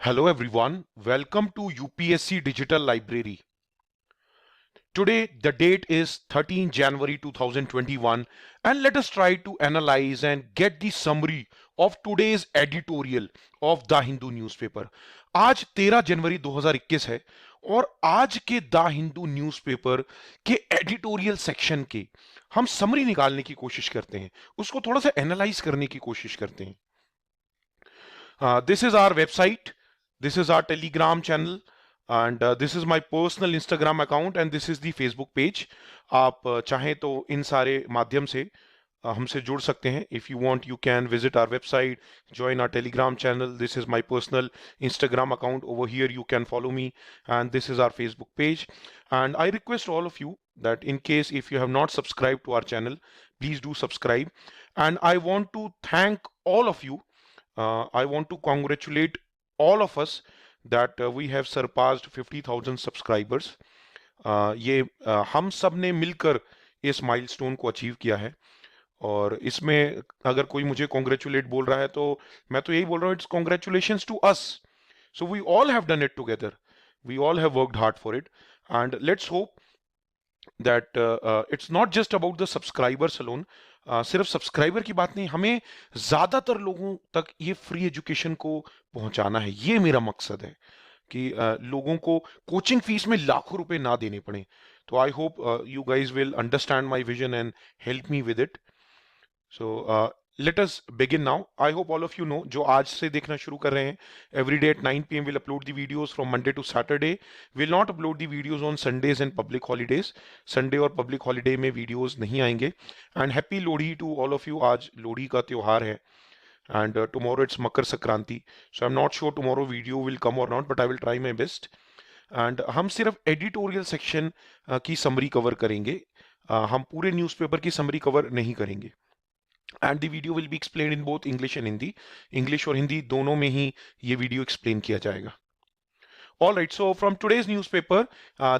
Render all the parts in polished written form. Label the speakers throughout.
Speaker 1: Hello everyone, welcome to UPSC Digital Library. Today the date is 13 January 2021 and let us try to analyze and get the summary of today's editorial of the Hindu newspaper. आज 13 जनवरी 2021 है और आज के the Hindu newspaper के editorial section के हम summary निकालने की कोशिश करते हैं, उसको थोड़ा सा एनालाइज करने की कोशिश करते हैं। This is our website, this is our Telegram channel, and this is my personal Instagram account and this is the Facebook page. आप चाहें तो इन सारे माध्यम से हमसे जुड़ सकते हैं. If you want, you can visit our website, join our Telegram channel. This is my personal Instagram account. Over here you can follow me, and this is our Facebook page. And I request all of you that in case if you have not subscribed to our channel, please do subscribe. And I want to thank all of you. I want to congratulate all of us that we have surpassed 50,000 subscribers. ये हम सब ने मिलकर इस milestone को achieve किया है और इसमें अगर कोई मुझे कॉन्ग्रेचुलेट बोल रहा है तो मैं तो यही बोल रहा हूँ, it's congratulations to us. So we all have done it together, we all have worked hard for it and let's hope that it's not just about the subscribers alone. सिर्फ सब्सक्राइबर की बात नहीं, हमें ज्यादातर लोगों तक ये फ्री एजुकेशन को पहुंचाना है. ये मेरा मकसद है कि लोगों को कोचिंग फीस में लाखों रुपए ना देने पड़े. तो I hope you guys will understand my vision and help me with it. So let us begin now. I hope all of you know, जो आज से देखना शुरू कर रहे हैं, every day at 9 PM we'll upload the videos from Monday to Saturday. We'll not upload the videos on Sundays and public holidays. Sunday और public holiday में videos नहीं आएंगे. And happy Lodi to all of you. आज लोहड़ी का त्योहार है. And tomorrow it's Makar Sankranti. So I'm not sure tomorrow video will come or not, but I will try my best. And हम सिर्फ editorial section की summary cover करेंगे. हम पूरे न्यूज़पेपर की summary cover नहीं करेंगे. And the video will be explain in both English and Hindi. English और हिंदी दोनों में ही ये वीडियो एक्सप्लेन किया जाएगा. All right, so from today's newspaper,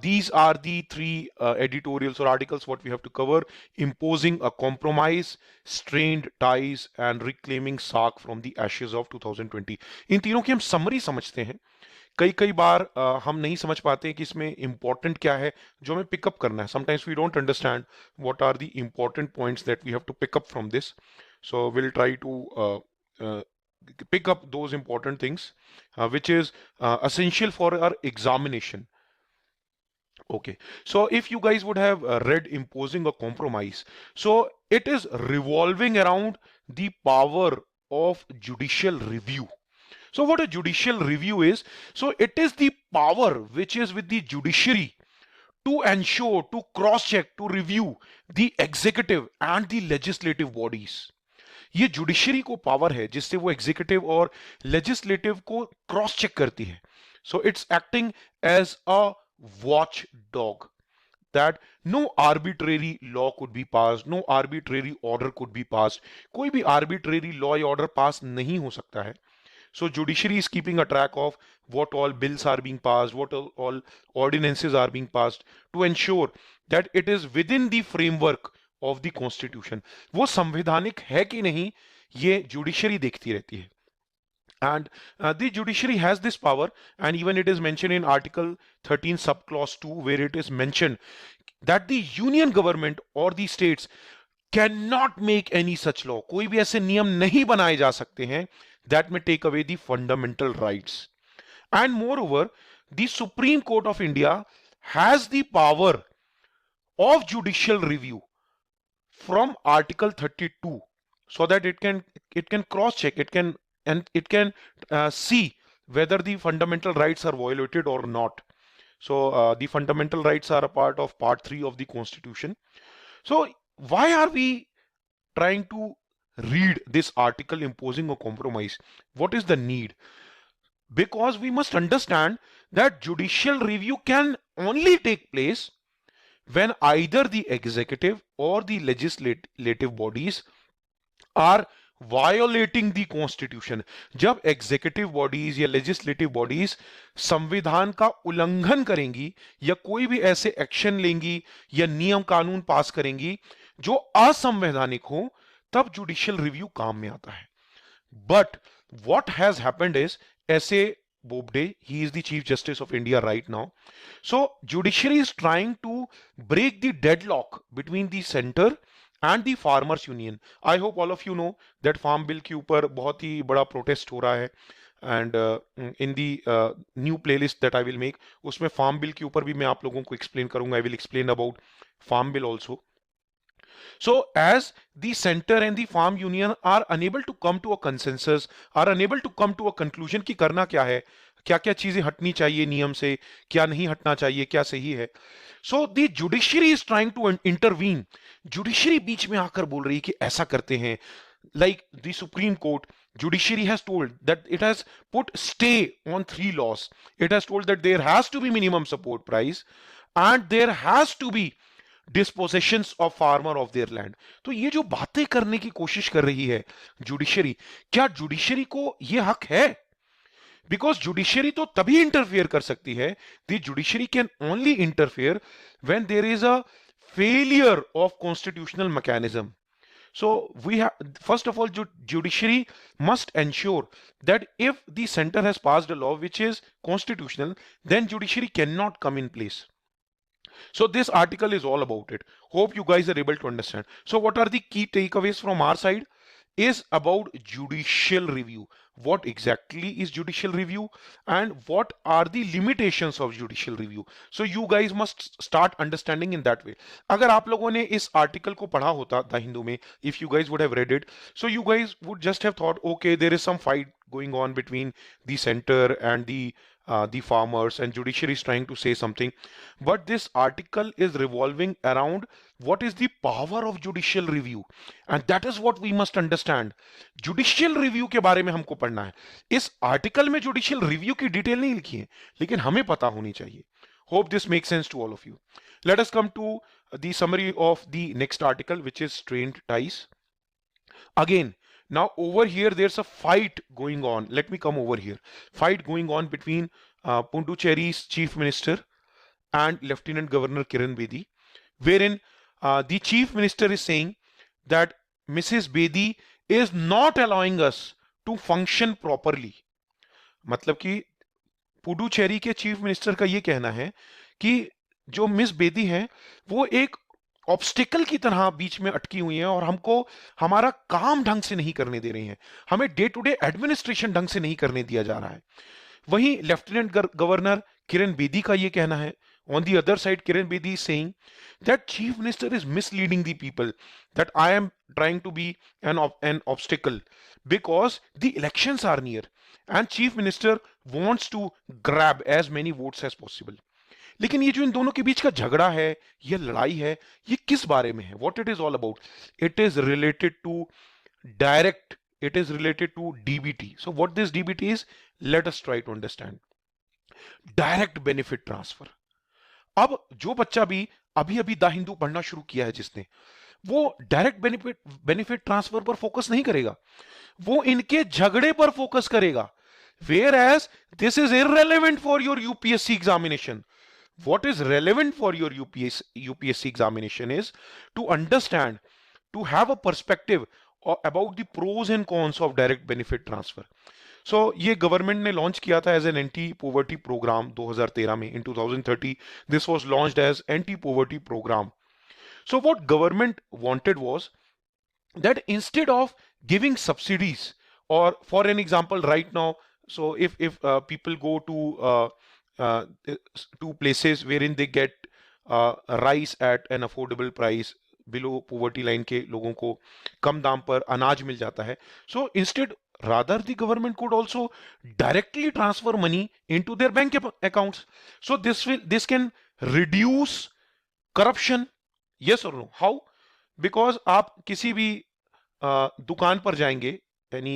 Speaker 1: these are the three editorials or articles what we have to cover. Imposing a compromise, strained ties and reclaiming SARC from the ashes of 2020. इन तीनों की हम summary समझते हैं. कई कई बार हम नहीं समझ पाते हैं कि इसमें इंपॉर्टेंट क्या है जो हमें पिकअप करना है. Sometimes we don't understand what are the important points that we have to pick up from this. So will try to pick up those important things which is essential for our examination. Okay, so if you guys would have read Imposing a Compromise, so it is revolving around the power of judicial review. So what a judicial review is, so it is the power which is with the judiciary to ensure, to cross check, to review the executive and the legislative bodies. ये judiciary को power है जिससे वो executive और legislative को cross check करती है. So it's acting as a watch dog that no arbitrary law could be passed, no arbitrary order could be passed. कोई भी arbitrary law या order pass नहीं हो सकता है. So judiciary is keeping a track of what all bills are being passed, what all ordinances are being passed to ensure that it is within the framework of the constitution. वो संवैधानिक है कि नहीं ये जुडिशरी देखती रहती है. And the judiciary has this power, and even it is mentioned in Article 13 subclause 2 where it is mentioned that the union government or the states cannot make any such law. कोई भी ऐसे नियम नहीं बनाए जा सकते हैं that may take away the fundamental rights. And moreover, the Supreme Court of India has the power of judicial review from Article 32 so that it can cross check, it can see whether the fundamental rights are violated or not. So the fundamental rights are a part of part 3 of the constitution. So why are we trying to read this article imposing a compromise? What is the need? Because we must understand that judicial review can only take place when either the executive or the legislative bodies are violating the constitution. जब executive bodies या legislative bodies संविधान का उल्लंघन करेंगी या कोई भी ऐसे एक्शन लेंगी या नियम कानून पास करेंगी जो असंवैधानिक हो, तब जुडिशियल रिव्यू काम में आता है. But what has happened is ऐसे Bobde. He is the Chief Justice of India right now. So judiciary is trying to break the deadlock between the center and the farmers union. I hope all of you know that farm bill के ऊपर बहुत ही बड़ा protest हो रहा है. And in the new playlist that I will make, उसमें farm bill के ऊपर भी मैं आप लोगों को explain करूंगा. I will explain about farm bill also. So, as the center and the farm union are unable to come to a consensus, are unable to come to a conclusion कि करना क्या है, क्या क्या चीजें हटनी चाहिए नियम से, क्या नहीं हटना चाहिए, क्या सही है. So the judiciary is trying to intervene. Judiciary बीच में आकर बोल रही है कि ऐसा करते हैं. Like the Supreme Court, judiciary has told that it has put stay on 3 laws. It has told that there has to be minimum support price and there has to be dispositions of farmer of their land. तो ये जो बातें करने की कोशिश कर रही है जुडिशरी, क्या जुडिशरी को ये हक है? बिकॉज जुडिशरी तो तभी इंटरफेयर कर सकती है, the judiciary can only interfere when there is a failure of constitutional mechanism. So we have, first of all, judiciary must ensure that if the center has passed a law which is constitutional, then judiciary cannot come in place. So this article is all about it. Hope you guys are able to understand. So what are the key takeaways from our side? Is about judicial review. What exactly is judicial review and what are the limitations of judicial review? So you guys must start understanding in that way. अगर आप लोगों ने इस article को पढ़ा होता the Hindu में, if you guys would have read it, so you guys would just have thought, okay, there is some fight going on between the center and the farmers, and judiciary is trying to say something. But this article is revolving around what is the power of judicial review, and that is what we must understand. Judicial review के बारे में हमको पढ़ना है. इस article में judicial review की detail नहीं लिखी है, लेकिन हमें पता होनी चाहिए. Hope this makes sense to all of you. Let us come to the summary of the next article, which is strained ties. Again, now over here there's a fight going on. Let me come over here. Fight going on between Pondicherry's chief minister and Lieutenant Governor Kiran Bedi, wherein the chief minister is saying that Mrs. Bedi is not allowing us to function properly. मतलब कि पुडुचेरी के chief minister का ये कहना है कि जो miss Bedi हैं वो एक ऑब्स्टिकल की तरह बीच में अटकी हुई हैं और हमको हमारा काम ढंग से नहीं करने दे रही हैं. हमें डे टू डे एडमिनिस्ट्रेशन ढंग से नहीं करने दिया जा रहा है. वहीं लेफ्टिनेंट गवर्नर किरण बेदी का ये कहना है. On the other side, Kiran Bedi is saying that chief minister is misleading the people, that I am trying to be an obstacle because the elections are near and chief minister wants to grab as many votes as possible. लेकिन ये जो इन दोनों के बीच का झगड़ा है, ये लड़ाई है, ये किस बारे में है? What it is all about? It is related to direct, it is related to DBT. So what this DBT is, let us try to understand. Direct benefit transfer. अब जो बच्चा भी अभी अभी द हिंदू पढ़ना शुरू किया है जिसने, वो डायरेक्ट बेनिफिट ट्रांसफर पर फोकस नहीं करेगा, वो इनके झगड़े पर फोकस करेगा. Whereas this is irrelevant for your UPSC examination. What is relevant for your UPSC examination is to understand, to have a perspective about the pros and cons of direct benefit transfer. So ये government ने launch किया था as an anti poverty programme 2013 में. In 2030 this was launched as anti poverty programme. So what government wanted was that instead of giving subsidies, or for an example right now, so if people go to places wherein they get rice at an affordable price, below poverty line के लोगों को कम दाम पर अनाज मिल जाता है. So instead, rather the government could also directly transfer money into their bank accounts. So this can reduce corruption. Yes or no? How? Because आप किसी भी दुकान पर जाएंगे, any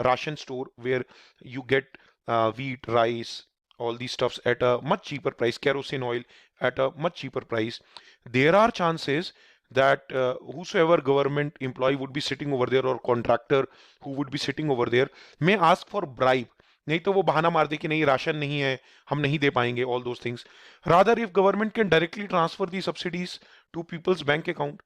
Speaker 1: ration store where you get wheat, rice, all these stuffs at a much cheaper price, kerosene oil at a much cheaper price, there are chances that whosoever government employee would be sitting over there or contractor who would be sitting over there may ask for bribe. नहीं तो वो बहाना मार दे कि नहीं ration नहीं है, हम नहीं दे पाएंगे, all those things. Rather, if government can directly transfer the subsidies to people's bank account,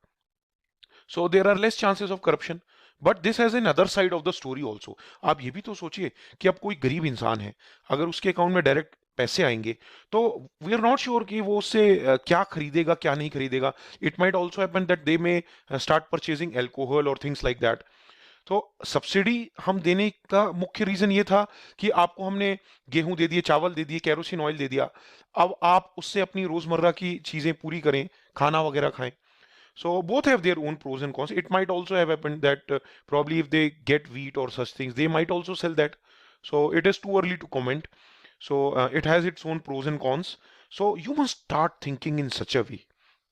Speaker 1: so there are less chances of corruption. But this has an other side of the story also. आप ये भी तो सोचिए कि अब कोई गरीब इंसान है, अगर उसके अकाउंट में डायरेक्ट पैसे आएंगे तो वी आर नॉट श्योर कि वो उससे क्या खरीदेगा क्या नहीं खरीदेगा। It might also happen that they may start purchasing alcohol और थिंग्स लाइक दैट। तो सब्सिडी हम देने का मुख्य रीजन ये था कि आपको हमने गेहूं दे दिए, चावल दे दिए, केरोसिन ऑयल दे दिया, अब आप उससे अपनी रोजमर्रा की चीजें पूरी करें, खाना वगैरह खाएं। So both have their own pros and cons. It might also have happened that probably if they get wheat or such things, they might also sell that. So it is too early to comment. So it has its own pros and cons. So you must start thinking in such a way.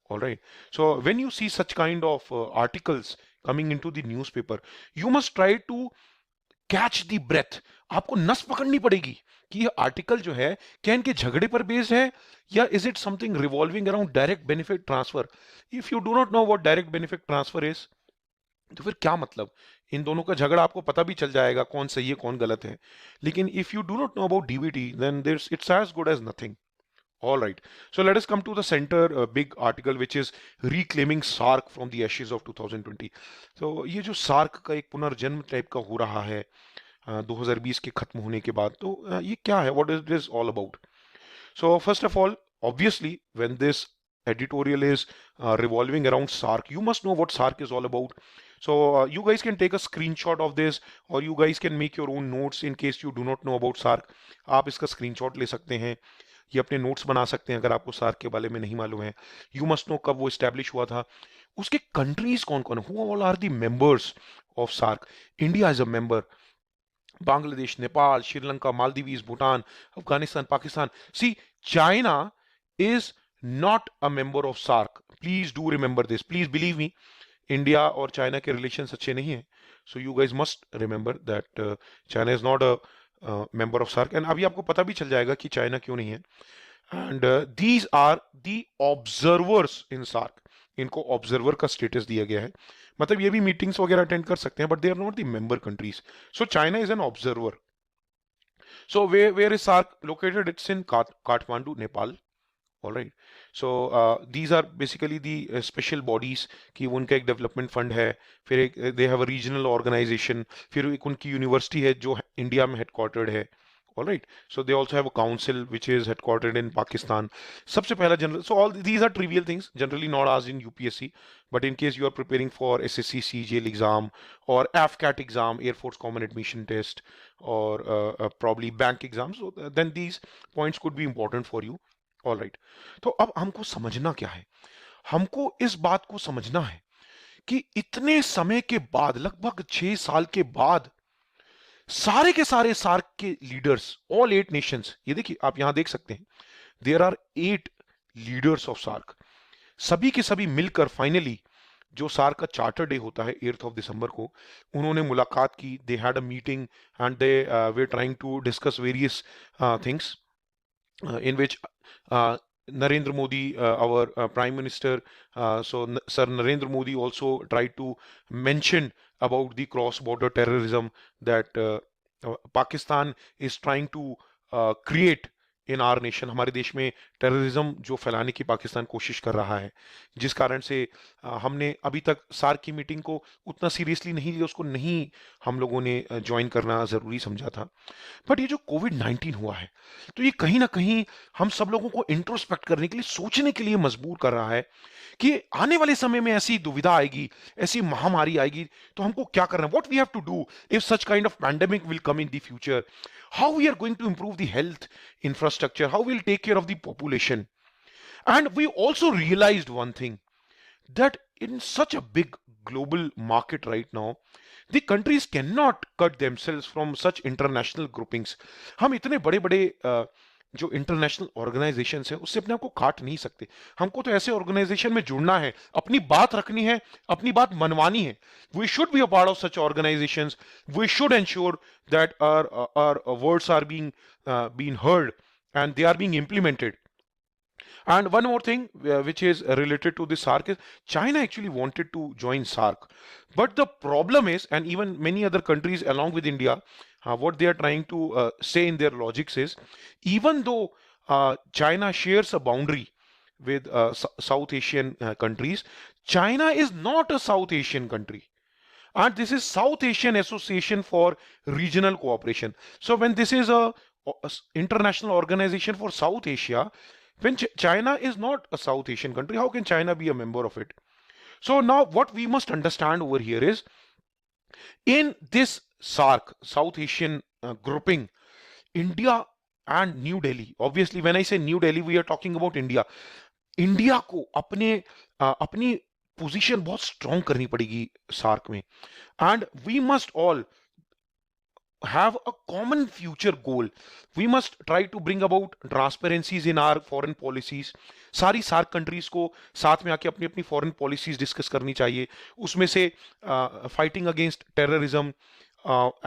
Speaker 1: All right. So when you see such kind of articles coming into the newspaper, you must try to catch the breath. आपको नस पकड़नी पड़ेगी कि ये article जो है क्या इनके झगड़े पर बेस्ड है या is it something revolving around direct benefit transfer. If you do not know what direct benefit transfer is, तो फिर क्या मतलब, इन दोनों का झगड़ा आपको पता भी चल जाएगा कौन सही है कौन गलत है। लेकिन if you do not know about DBT then there it's as good as nothing. All right. So let us come to the center big article which is reclaiming SARC from the ashes of 2020. So ये जो SARC का एक पुनर्जन्म type का हो रहा है 2020 के खत्म होने के बाद, तो ये क्या है, what is this all about? So first of all, obviously when this editorial is revolving around SARC, you must know what SARC is all about. So you guys can take a screenshot of this or you guys can make your own notes in case you do not know about SARC. आप इसका screenshot ले सकते हैं, ये अपने notes बना सकते हैं अगर आपको सार्क के बारे में नहीं मालूम है। यू मस्ट नो कब वो स्टैब्लिश हुआ था, उसके कंट्रीज कौन कौन है, who all are the members of SAARC. India is a member, Bangladesh, Nepal, Sri Lanka, Maldives, Bhutan, Afghanistan, Pakistan. See, China is not a member of SAARC, please do remember this, please believe me. India और China के रिलेशंस अच्छे नहीं हैं, so you guys must remember that China is not a member of SAARC. And अभी आपको पता भी चल जाएगा कि चाइना क्यों नहीं है। And these are the observers in SAARC, इनको ऑब्जर्वर का स्टेटस दिया गया है, मतलब ये भी मीटिंग्स वगैरह अटेंड कर सकते हैं but they are not the member countries. So China is an observer. So where is SAARC located? It's in Kathmandu, Nepal. All right. So these are basically the special bodies कि उनका एक डेवलपमेंट फंड है, फिर एक they have a regional organisation, फिर एक उनकी university है जो इंडिया में हेडक्वार्टर्ड है। All right. So they also have a council which is headquartered in Pakistan. सबसे पहला general, so all these are trivial things generally not asked in UPSC, but in case you are preparing for SSC CGL exam or AFCAT exam, Air Force Common Admission Test, or probably bank exams, so then these points could be important for you. All right. तो अब हमको समझना क्या है, हमको इस बात को समझना है कि इतने समय के बाद, लगभग 6 साल के बाद, सारे के सारे सार्क के लीडर्स, ऑल 8 नेशंस, ये देखिए आप यहां देख सकते हैं, there are 8 leaders of SAARC, सभी के सभी मिलकर फाइनली जो सार्क का चार्टर डे होता है 8 ऑफ दिसंबर को, उन्होंने मुलाकात की, they had a meeting and they were trying to discuss various things in which Narendra Modi, our Prime Minister, Sir Narendra Modi also tried to mention about the cross-border terrorism that Pakistan is trying to create in our nation, हमारे देश में terrorism जो फैलाने की पाकिस्तान कोशिश कर रहा है, जिस कारण से हमने अभी तक सार्क की मीटिंग को उतना सीरियसली नहीं लिया, उसको नहीं हम लोगों ने ज्वाइन करना ज़रूरी समझा था। बट ये जो कोविड-19 हुआ है, तो ये कहीं ना कहीं हम सब लोगों को इंट्रोस्पेक्ट करने के लिए, सोचने के लिए मजबूर कर रहा है कि आने वाले समय में ऐसी दुविधा आएगी, ऐसी महामारी आएगी, तो हमको क्या करना है, what we have to do if such kind of pandemic will come in the future, how we are going to improve the health infrastructure, how we'll take care of the population. And we also realized one thing, that in such a big global market right now, the countries cannot cut themselves from such international groupings. हम इतने बड़े बड़े जो international organisation है उससे अपने आप को काट नहीं सकते। हमको तो ऐसे ऑर्गेनाइजेशन में जुड़ना है, अपनी बात रखनी है, अपनी बात मनवानी है। We should be a part of such organisations, we should ensure that our words are being heard and they are being implemented. And one more thing which is related to the SARC is China actually wanted to join SARC. But the problem is, and even many other countries along with India, what they are trying to say in their logics is, even though China shares a boundary with South Asian countries, China is not a South Asian country. and this is South Asian Association for Regional Cooperation. So when this is a international organization for South Asia, when China is not a South Asian country, how can China be a member of it? So now what we must understand over here is, in this SAARC, South Asian grouping, India and New Delhi, obviously when I say New Delhi, we are talking about India. India को अपनी position बहुत strong करनी पड़ेगी SAARC में, and we must all have a common future goal. We must try to bring about transparencies in our foreign policies. सारी SAARC countries को साथ में आके अपनी अपनी फॉरेन पॉलिसीज डिस्कस करनी चाहिए, उसमें से fighting against terrorism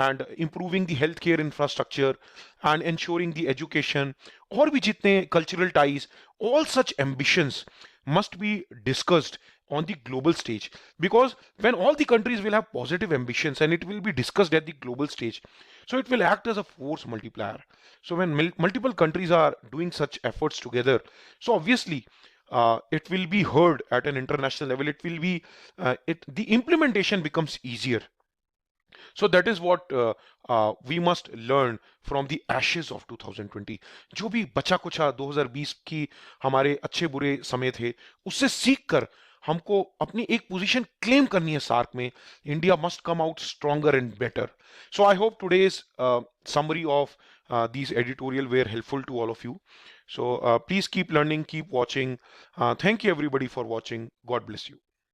Speaker 1: and improving the healthcare infrastructure and ensuring the education, और भी जितने cultural ties, all such ambitions must be discussed on the global stage, because when all the countries will have positive ambitions and it will be discussed at the global stage, so it will act as a force multiplier. So when multiple countries are doing such efforts together, so obviously it will be heard at an international level. It will be the implementation becomes easier. So that is what we must learn from the ashes of 2020. जो भी बचा कुचा 2020 की हमारे अच्छे बुरे समय थे, उससे सीख कर हमको अपनी एक पोजीशन क्लेम करनी है सार्क में. India must come out stronger and better. So I hope today's summary of these editorial were helpful to all of you. So please keep learning, keep watching. Thank you everybody for watching. God bless you.